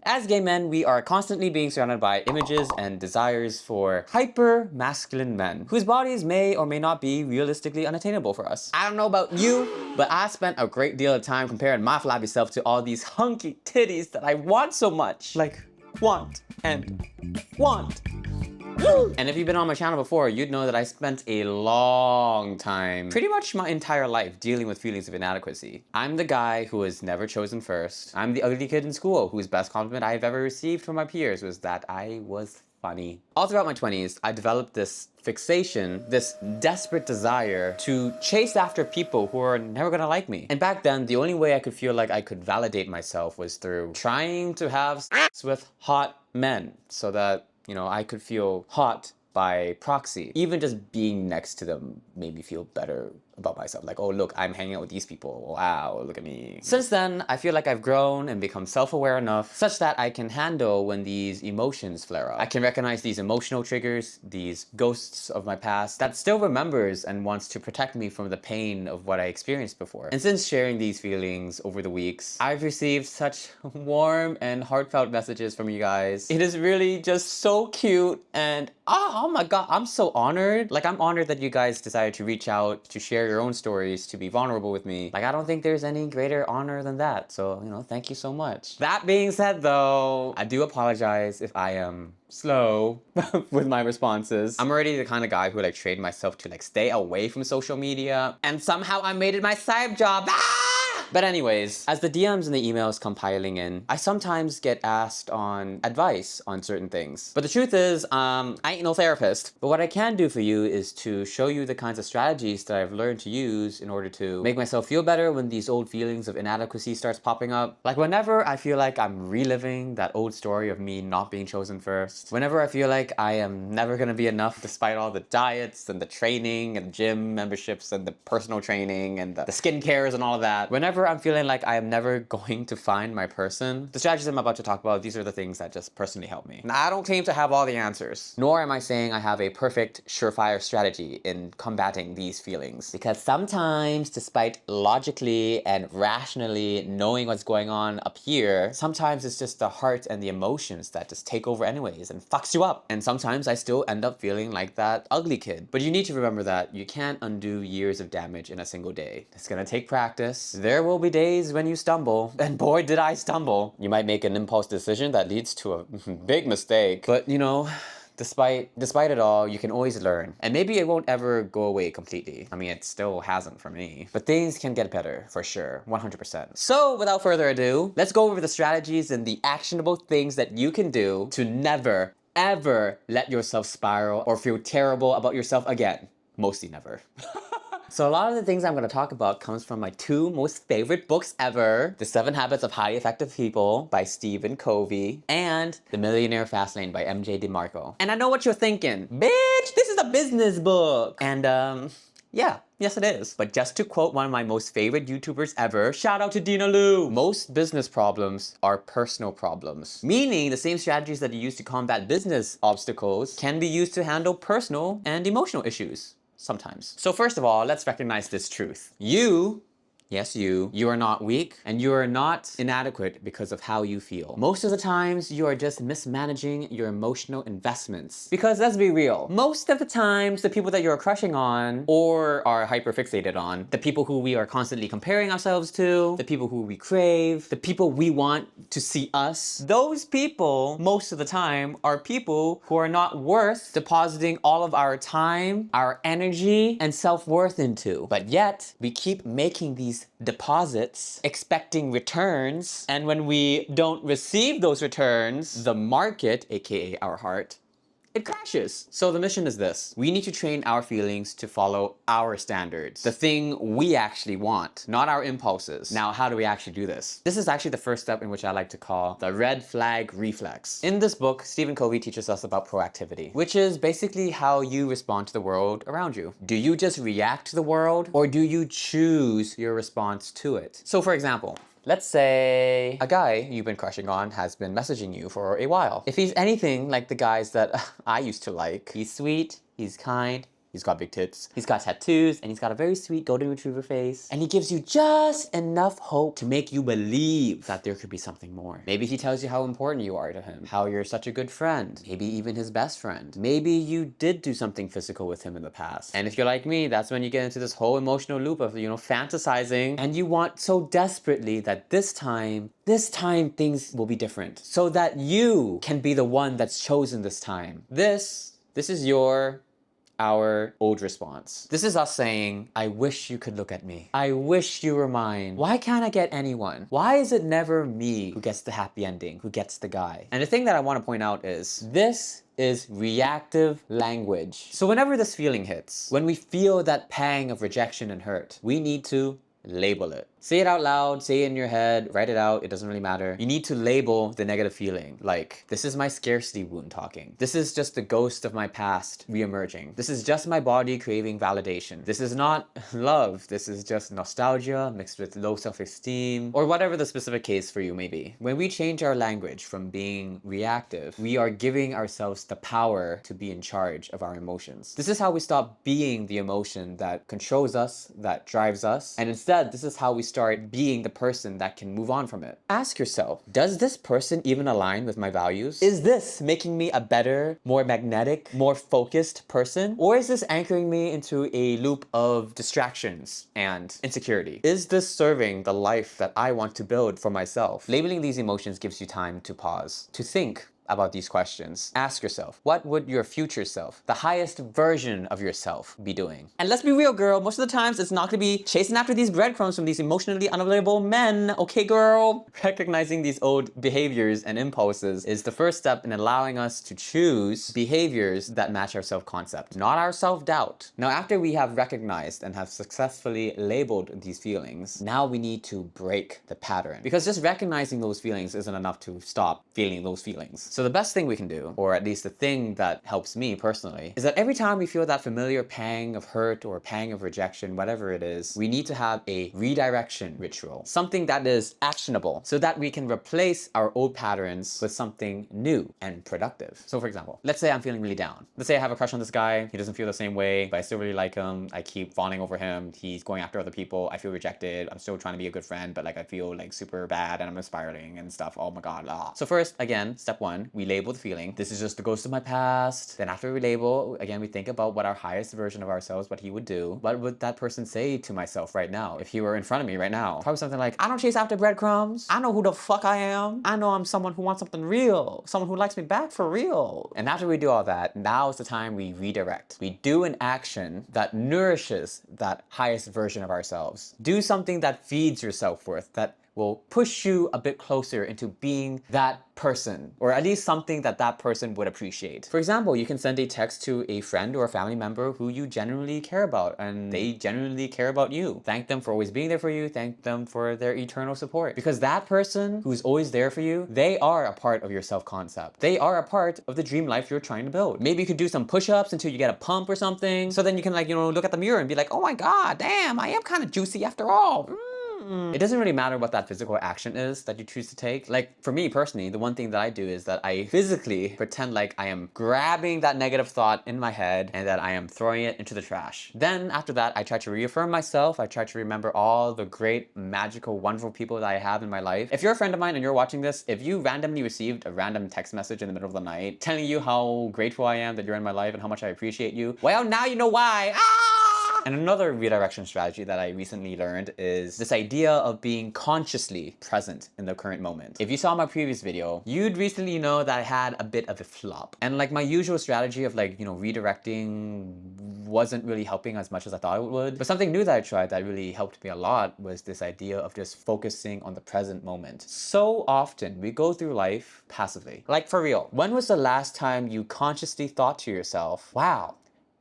As gay men, we are constantly being surrounded by images and desires for hyper-masculine men, whose bodies may or may not be realistically unattainable for us. I don't know about you, but I spent a great deal of time comparing my flabby self to all these hunky titties that I want so much. Like, want and want. And if you've been on my channel before, you'd know that I spent a long time, pretty much my entire life, dealing with feelings of inadequacy. I'm the guy who was never chosen first. I'm the ugly kid in school whose best compliment I've ever received from my peers was that I was funny. All throughout my 20s, I developed this fixation, this desperate desire to chase after people who are never gonna like me. And back then, the only way I could feel like I could validate myself was through trying to have sex with hot men so that, you know, I could feel hot by proxy. Even just being next to them made me feel better about myself. Like, oh look, I'm hanging out with these people. Wow, look at me. Since then, I feel like I've grown and become self-aware enough such that I can handle when these emotions flare up. I can recognize these emotional triggers, these ghosts of my past that still remembers and wants to protect me from the pain of what I experienced before. And since sharing these feelings over the weeks, I've received such warm and heartfelt messages from you guys. It is really just so cute, and oh my god, I'm so honored. Like, I'm honored that you guys decided to reach out, to share your own stories, to be vulnerable with me. Like, I don't think there's any greater honor than that. So, you know, thank you so much. That being said though, I do apologize if I am slow with my responses. I'm already the kind of guy who like trained myself to like stay away from social media, and somehow I made it my side job. But anyways, as the DMs and the emails come piling in, I sometimes get asked on advice on certain things. But the truth is, I ain't no therapist. But what I can do for you is to show you the kinds of strategies that I've learned to use in order to make myself feel better when these old feelings of inadequacy starts popping up. Like whenever I feel like I'm reliving that old story of me not being chosen first. Whenever I feel like I am never gonna be enough despite all the diets and the training and gym memberships and the personal training and the skincares and all of that. Whenever I'm feeling like I am never going to find my person, the strategies I'm about to talk about, these are the things that just personally help me. Now, I don't claim to have all the answers, nor am I saying I have a perfect, surefire strategy in combating these feelings. Because sometimes, despite logically and rationally knowing what's going on up here, sometimes it's just the heart and the emotions that just take over anyways and fucks you up. And sometimes I still end up feeling like that ugly kid. But you need to remember that you can't undo years of damage in a single day. It's gonna take practice. There will be days when you stumble, and boy did I stumble. You might make an impulse decision that leads to a big mistake, but you know, despite it all, you can always learn. And maybe it won't ever go away completely. I mean, it still hasn't for me. But things can get better, for sure, 100%. So without further ado, let's go over the strategies and the actionable things that you can do to never, ever let yourself spiral or feel terrible about yourself again. Mostly never. So a lot of the things I'm going to talk about comes from my two most favorite books ever, The 7 Habits of Highly Effective People by Stephen Covey and The Millionaire Fastlane by MJ DeMarco. And I know what you're thinking, bitch, this is a business book. And yeah, yes it is. But just to quote one of my most favorite YouTubers ever, shout out to Dina Lou, most business problems are personal problems. Meaning the same strategies that you use to combat business obstacles can be used to handle personal and emotional issues. Sometimes. So first of all, let's recognize this truth. You, yes you are not weak and you are not inadequate because of how you feel. Most of the times you are just mismanaging your emotional investments. Because let's be real, most of the times the people that you're crushing on or are hyper-fixated on, the people who we are constantly comparing ourselves to, the people who we crave, the people we want to see us, those people most of the time are people who are not worth depositing all of our time, our energy, and self-worth into. But yet, we keep making these deposits, expecting returns, and when we don't receive those returns, the market, aka our heart, it crashes. So the mission is this. We need to train our feelings to follow our standards. The thing we actually want, not our impulses. Now, how do we actually do this? This is actually the first step in which I like to call the red flag reflex. In this book, Stephen Covey teaches us about proactivity, which is basically how you respond to the world around you. Do you just react to the world, or do you choose your response to it? So for example, let's say a guy you've been crushing on has been messaging you for a while. If he's anything like the guys that I used to like, he's sweet, he's kind, He's got big tits. He's got tattoos, and he's got a very sweet golden retriever face. And he gives you just enough hope to make you believe that there could be something more. Maybe he tells you how important you are to him, how you're such a good friend, maybe even his best friend. Maybe you did do something physical with him in the past. And if you're like me, that's when you get into this whole emotional loop of, fantasizing, and you want so desperately that this time things will be different, so that you can be the one that's chosen this time. This is our old response. This is us saying, I wish you could look at me. I wish you were mine. Why can't I get anyone? Why is it never me who gets the happy ending, who gets the guy? And the thing that I want to point out is, this is reactive language. So whenever this feeling hits, when we feel that pang of rejection and hurt, we need to label it. Say it out loud, say it in your head, write it out, it doesn't really matter. You need to label the negative feeling. Like, this is my scarcity wound talking. This is just the ghost of my past re-emerging. This is just my body craving validation. This is not love. This is just nostalgia mixed with low self-esteem, or whatever the specific case for you may be. When we change our language from being reactive, we are giving ourselves the power to be in charge of our emotions. This is how we stop being the emotion that controls us, that drives us, and instead, this is how we start being the person that can move on from it. Ask yourself, does this person even align with my values? Is this making me a better, more magnetic, more focused person? Or is this anchoring me into a loop of distractions and insecurity? Is this serving the life that I want to build for myself? Labeling these emotions gives you time to pause, to think about these questions. Ask yourself, what would your future self, the highest version of yourself, be doing? And let's be real, girl, most of the times it's not gonna be chasing after these breadcrumbs from these emotionally unavailable men, okay, girl? Recognizing these old behaviors and impulses is the first step in allowing us to choose behaviors that match our self-concept, not our self-doubt. Now, after we have recognized and have successfully labeled these feelings, now we need to break the pattern. Because just recognizing those feelings isn't enough to stop feeling those feelings. So the best thing we can do, or at least the thing that helps me personally, is that every time we feel that familiar pang of hurt or pang of rejection, whatever it is, we need to have a redirection ritual. Something that is actionable, so that we can replace our old patterns with something new and productive. So for example, let's say I'm feeling really down. Let's say I have a crush on this guy, he doesn't feel the same way, but I still really like him. I keep fawning over him, he's going after other people, I feel rejected, I'm still trying to be a good friend, but like I feel like super bad and I'm spiraling and stuff, oh my god, ah. So first, again, step one, we label the feeling. This is just the ghost of my past. Then after we label, again, we think about what our highest version of ourselves, what he would do. What would that person say to myself right now if he were in front of me right now? Probably something like, I don't chase after breadcrumbs. I know who the fuck I am. I know I'm someone who wants something real. Someone who likes me back for real. And after we do all that, now is the time we redirect. We do an action that nourishes that highest version of ourselves. Do something that feeds your self-worth, that will push you a bit closer into being that person, or at least something that that person would appreciate. For example, you can send a text to a friend or a family member who you genuinely care about and they genuinely care about you. Thank them for always being there for you. Thank them for their eternal support. Because that person who's always there for you, they are a part of your self-concept. They are a part of the dream life you're trying to build. Maybe you could do some push-ups until you get a pump or something. So then you can look at the mirror and be like, oh my god, damn, I am kind of juicy after all. It doesn't really matter what that physical action is that you choose to take. Like for me personally, the one thing that I do is that I physically pretend like I am grabbing that negative thought in my head and that I am throwing it into the trash. Then after that, I try to reaffirm myself. I try to remember all the great, magical, wonderful people that I have in my life. If you're a friend of mine and you're watching this, if you randomly received a random text message in the middle of the night telling you how grateful I am that you're in my life and how much I appreciate you, well, now you know why. And another redirection strategy that I recently learned is this idea of being consciously present in the current moment. If you saw my previous video, you'd recently know that I had a bit of a flop. And like my usual strategy of redirecting wasn't really helping as much as I thought it would. But something new that I tried that really helped me a lot was this idea of just focusing on the present moment. So often we go through life passively. Like for real, when was the last time you consciously thought to yourself, wow,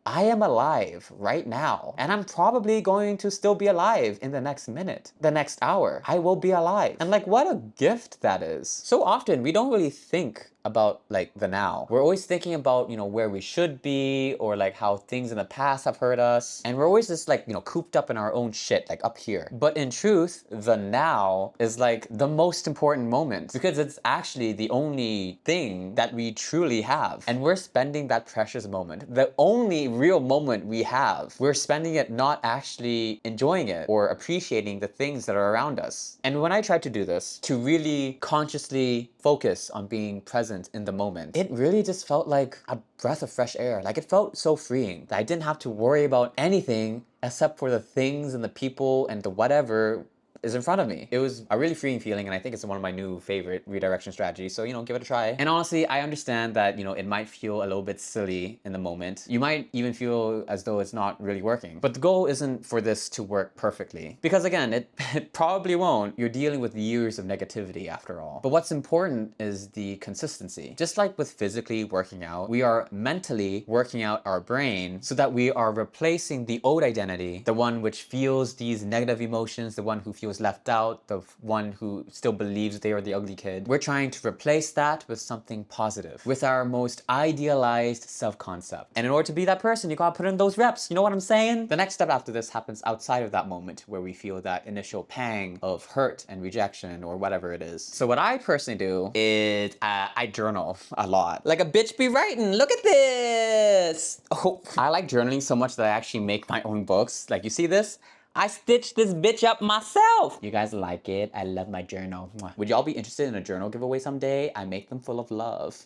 I am alive right now, and I'm probably going to still be alive in the next minute, the next hour. I will be alive. And like, what a gift that is. So often we don't really think about like the now. We're always thinking about, where we should be, or like how things in the past have hurt us. And we're always just like, cooped up in our own shit, like up here. But in truth, the now is like the most important moment because it's actually the only thing that we truly have. And we're spending that precious moment, the only real moment we have, we're spending it not actually enjoying it or appreciating the things that are around us. And when I tried to do this, to really consciously focus on being present in the moment, it really just felt like a breath of fresh air. Like, it felt so freeing that I didn't have to worry about anything except for the things and the people and the whatever is in front of me. It was a really freeing feeling, and I think it's one of my new favorite redirection strategies, so give it a try. And honestly, I understand that it might feel a little bit silly in the moment. You might even feel as though it's not really working. But the goal isn't for this to work perfectly, because again, it probably won't. You're dealing with years of negativity after all. But what's important is the consistency. Just like with physically working out, we are mentally working out our brain so that we are replacing the old identity, the one which feels these negative emotions, the one who feels left out, the one who still believes they are the ugly kid. We're trying to replace that with something positive, with our most idealized self-concept. And in order to be that person, you gotta put in those reps. You know what I'm saying? The next step after this happens outside of that moment where we feel that initial pang of hurt and rejection or whatever it is. So what I personally do is I journal a lot. Like a bitch be writing. Look at this. Oh, I like journaling so much that I actually make my own books. Like, you see this? I stitched this bitch up myself. You guys like it? I love my journal. Would y'all be interested in a journal giveaway someday? I make them full of love.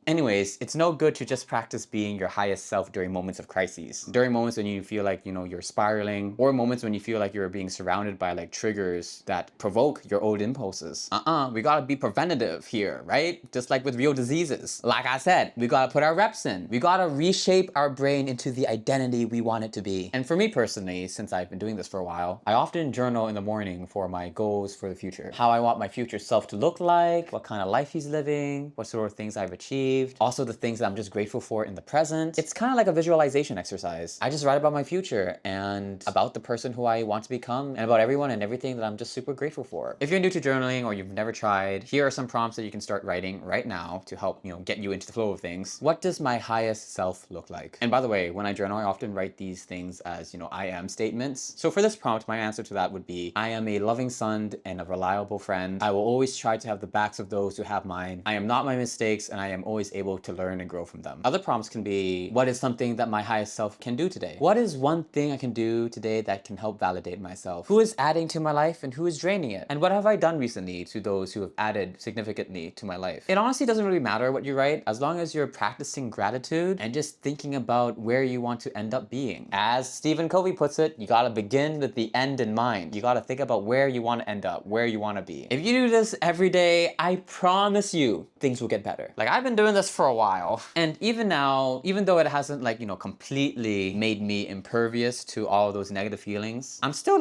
Anyways, it's no good to just practice being your highest self during moments of crises. During moments when you feel like, you're spiraling, or moments when you feel like you're being surrounded by like triggers that provoke your old impulses. We gotta be preventative here, right? Just like with real diseases. Like I said, we gotta put our reps in. We gotta reshape our brain into the identity we want it to be. And for me personally, since I've been doing this for a while, I often journal in the morning for my goals for the future. How I want my future self to look like, what kind of life he's living, what sort of things I've achieved, also the things that I'm just grateful for in the present. It's kind of like a visualization exercise. I just write about my future and about the person who I want to become and about everyone and everything that I'm just super grateful for. If you're new to journaling or you've never tried, here are some prompts that you can start writing right now to help, get you into the flow of things. What does my highest self look like? And by the way, when I journal, I often write these things as, I am statements. So for this prompt, my answer to that would be, I am a loving son and a reliable friend. I will always try to have the backs of those who have mine. I am not my mistakes, and I am always able to learn and grow from them. Other prompts can be, what is something that my highest self can do today? What is one thing I can do today that can help validate myself? Who is adding to my life and who is draining it? And what have I done recently to those who have added significantly to my life? It honestly doesn't really matter what you write, as long as you're practicing gratitude and just thinking about where you want to end up being. As Stephen Covey puts it, you gotta begin with the end in mind. You gotta think about where you want to end up, where you want to be. If you do this every day, I promise you, things will get better. Like, I've been doing this for a while, and even now, even though it hasn't completely made me impervious to all of those negative feelings, I'm still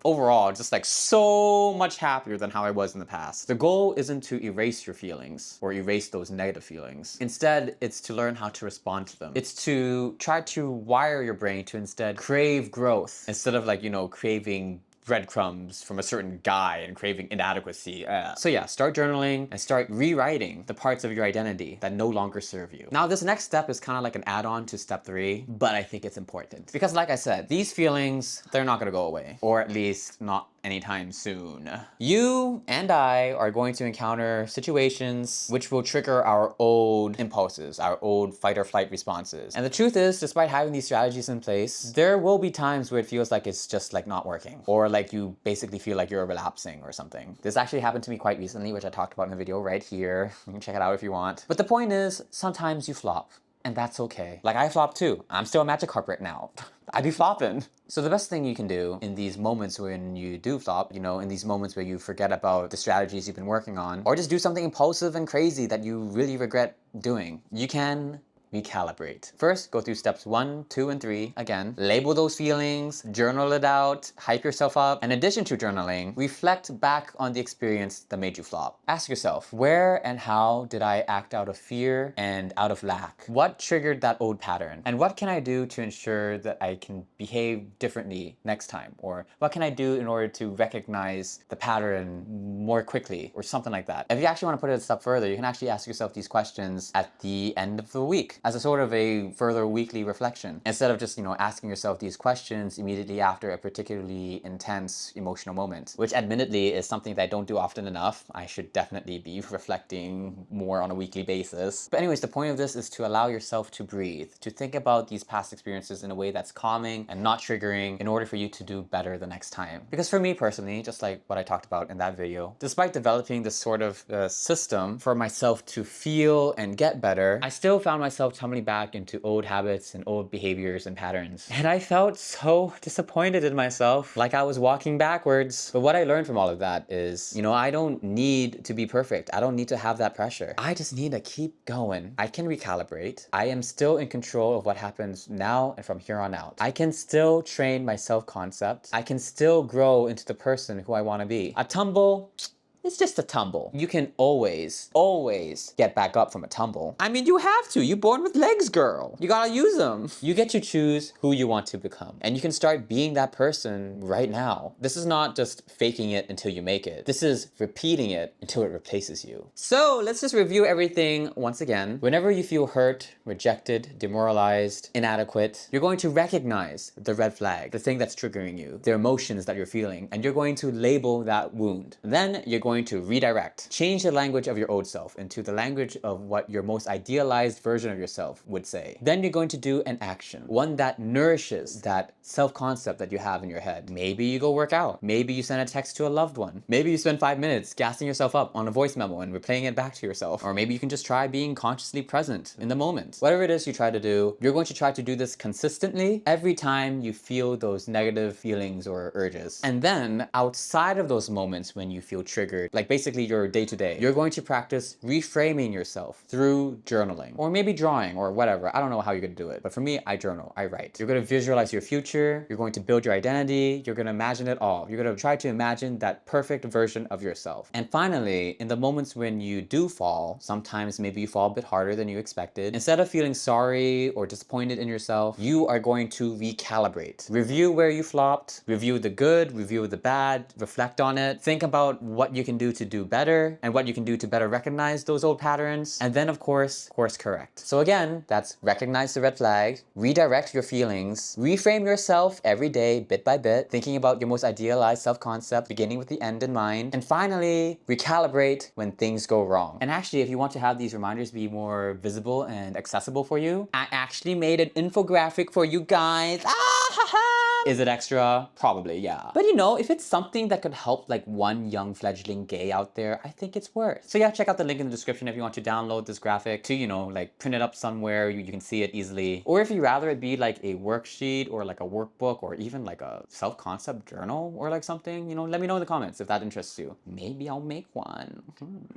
overall just so much happier than how I was in the past. The goal isn't to erase your feelings or erase those negative feelings. Instead, it's to learn how to respond to them. It's to try to wire your brain to instead crave growth instead of craving breadcrumbs from a certain guy and craving inadequacy. So yeah, start journaling and start rewriting the parts of your identity that no longer serve you. Now, this next step is kind of like an add-on to step 3, but I think it's important because, like I said, these feelings, they're not gonna go away, or at least not anytime soon. You and I are going to encounter situations which will trigger our old impulses, our old fight or flight responses. And the truth is, despite having these strategies in place, there will be times where it feels like it's just not working, or you basically feel like you're relapsing or something. This actually happened to me quite recently, which I talked about in a video right here. You can check it out if you want. But the point is, sometimes you flop. And that's okay. I flop too. I'm still a magic carpet now. I be flopping. So the best thing you can do in these moments when you do flop, in these moments where you forget about the strategies you've been working on, or just do something impulsive and crazy that you really regret doing, you can recalibrate. First, go through steps 1, 2, and 3. Again, label those feelings, journal it out, hype yourself up. In addition to journaling, reflect back on the experience that made you flop. Ask yourself, where and how did I act out of fear and out of lack? What triggered that old pattern? And what can I do to ensure that I can behave differently next time? Or what can I do in order to recognize the pattern more quickly, or something like that? If you actually want to put it a step further, you can actually ask yourself these questions at the end of the week. as a sort of a further weekly reflection, instead of just, asking yourself these questions immediately after a particularly intense emotional moment, which admittedly is something that I don't do often enough. I should definitely be reflecting more on a weekly basis. But anyways, the point of this is to allow yourself to breathe, to think about these past experiences in a way that's calming and not triggering in order for you to do better the next time. Because for me personally, just like what I talked about in that video, despite developing this sort of system for myself to feel and get better, I still found myself tumbling back into old habits and old behaviors and patterns. And I felt so disappointed in myself, like I was walking backwards. But what I learned from all of that is, I don't need to be perfect. I don't need to have that pressure. I just need to keep going. I can recalibrate. I am still in control of what happens now and from here on out. I can still train my self-concept. I can still grow into the person who I want to be. A tumble, it's just a tumble. You can always get back up from a tumble. I mean, you have to. You're born with legs, girl. You gotta use them. You get to choose who you want to become. And you can start being that person right now. This is not just faking it until you make it. This is repeating it until it replaces you. So let's just review everything once again. Whenever you feel hurt, rejected, demoralized, inadequate, you're going to recognize the red flag, the thing that's triggering you, the emotions that you're feeling, and you're going to label that wound. Then you're going to redirect. Change the language of your old self into the language of what your most idealized version of yourself would say. Then you're going to do an action, one that nourishes that self-concept that you have in your head. Maybe you go work out. Maybe you send a text to a loved one. Maybe you spend 5 minutes gassing yourself up on a voice memo and replaying it back to yourself. Or maybe you can just try being consciously present in the moment. Whatever it is you try to do, you're going to try to do this consistently every time you feel those negative feelings or urges. And then outside of those moments when you feel triggered, like basically your day-to-day, you're going to practice reframing yourself through journaling or maybe drawing or whatever. I don't know how you're gonna do it, but for me, I journal, I write. You're gonna visualize your future, you're going to build your identity, you're gonna imagine it all. You're gonna try to imagine that perfect version of yourself. And finally, in the moments when you do fall, sometimes maybe you fall a bit harder than you expected, instead of feeling sorry or disappointed in yourself, you are going to recalibrate. Review where you flopped, review the good, review the bad, reflect on it, think about what you can do to do better and what you can do to better recognize those old patterns, and then of course correct. So again, that's recognize the red flag, redirect your feelings, reframe yourself every day bit by bit, thinking about your most idealized self-concept, beginning with the end in mind, and finally recalibrate when things go wrong. And actually, if you want to have these reminders be more visible and accessible for you, I actually made an infographic for you guys. Is it extra? Probably, yeah. But if it's something that could help like one young fledgling gay out there, I think it's worth. So yeah, check out the link in the description if you want to download this graphic to, like print it up somewhere, you can see it easily. Or if you'd rather it be like a worksheet or like a workbook or even like a self-concept journal or like something, let me know in the comments if that interests you. Maybe I'll make one.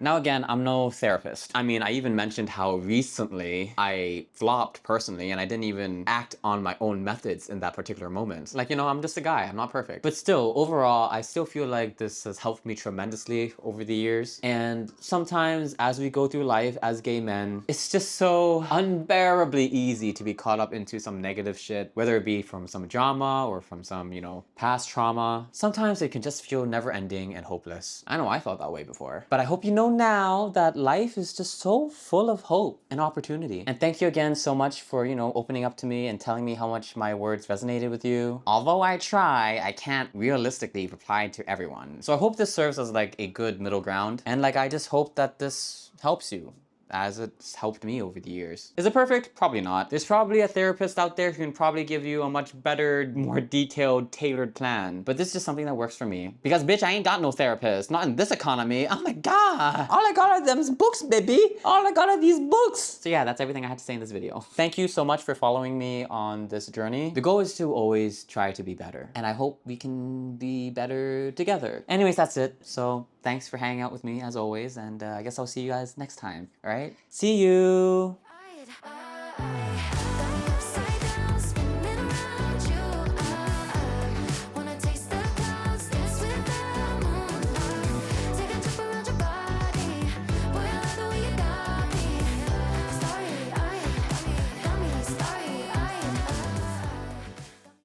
Now again, I'm no therapist. I mean, I even mentioned how recently I flopped personally and I didn't even act on my own methods in that particular moment. Like, I'm just a guy, I'm not perfect. But still, overall, I still feel like this has helped me tremendously over the years. And sometimes as we go through life as gay men, it's just so unbearably easy to be caught up into some negative shit, whether it be from some drama or from some, past trauma. Sometimes it can just feel never ending and hopeless. I know I felt that way before. But I hope you know now that life is just so full of hope and opportunity. And thank you again so much for, opening up to me and telling me how much my words resonated with you. Although I try, I can't realistically reply to everyone. So I hope this serves as like a good middle ground. And like, I just hope that this helps you as it's helped me over the years. Is it perfect? Probably not. There's probably a therapist out there who can probably give you a much better, more detailed, tailored plan. But this is just something that works for me. Because bitch, I ain't got no therapist. Not in this economy. Oh my God. All I got are them books, baby. All I got are these books. So yeah, that's everything I had to say in this video. Thank you so much for following me on this journey. The goal is to always try to be better. And I hope we can be better together. Anyways, that's it. So thanks for hanging out with me as always. And I guess I'll see you guys next time. All right? See you.